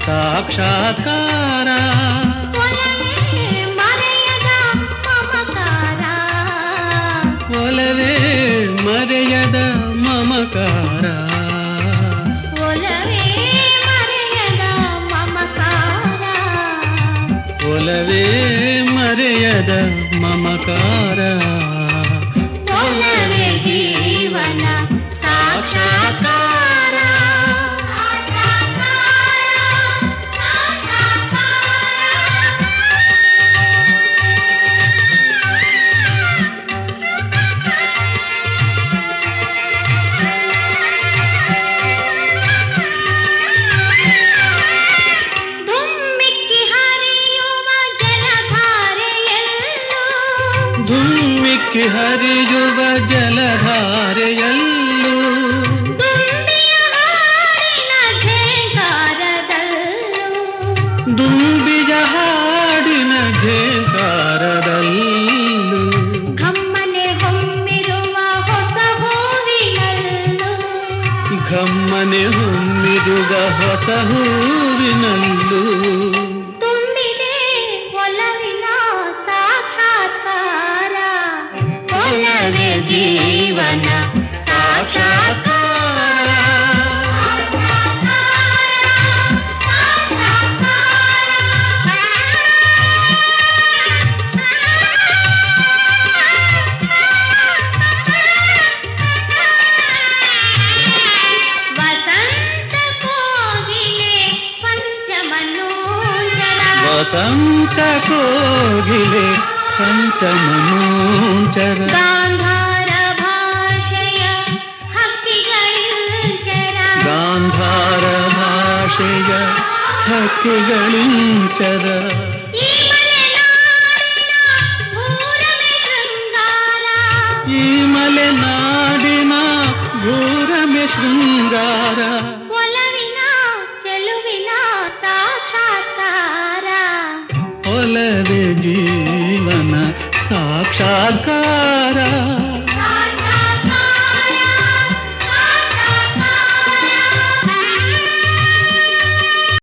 ಸಾಕ್ಷಾತ್ಕಾರ ಒಲವೇ ಮರೆಯದ ಮಮಕಾರ ಒಲವೇ ಮರೆಯದ ಮಮಕಾರ ಒಲವೇ ಜೀವನ ಸಾಕ್ಷಾತ್ಕಾರ ಧುಮ್ಮಿಕ್ಕಿ ಹರಿಯುವ ಜಲಧಾರೆಯಲ್ಲೂ ದುಂಬಿಯ ಹಾಡಿನ ಝೇಂಕಾರದಲ್ಲೂ ಘಮ್ಮನೆ ಹೊಮ್ಮಿರುವ ಹೊಸ ಹೂವಿನಲ್ಲೂ ಘಮ್ಮನೆ ಹೊಮ್ಮಿರುವ ಹೊಸ ಹೂವಿನಲ್ಲೂ ತುಂಬಿದೆ ಒಲವಿನ ಸಾಕ್ಷಾತ್ಕಾರ ಒಲವೇ ಜೀವನ ಸಾಕ್ಷಾತ್ಕಾರ ವಸಂತ ಕೋಗಿಲೆ ಪಂಚಮನೂಂಚರ ಗಾಂಧಾರ ಭಾಷೆಯ ಹಕ್ಕಿಗಳಿಂಚರ ಗಾಂಧಾರ ಭಾಷೆಯ ಹಕ್ಕಿಗಳಿಂಚರ ಈ ಮಲೆನಾಡಿನ ಭೂರಮೆ ಶೃಂಗಾರ ಈ ಮಲೆನಾಡಿನ ಭೂರಮೆ ಶೃಂಗಾರ ಒಲವಿನ ಚೆಲುವಿನ ಸಾಕ್ಷಾತ್ಕಾರ ಒಲವೇ ಜೀವನ ಸಾಕ್ಷಾತ್ಕಾರ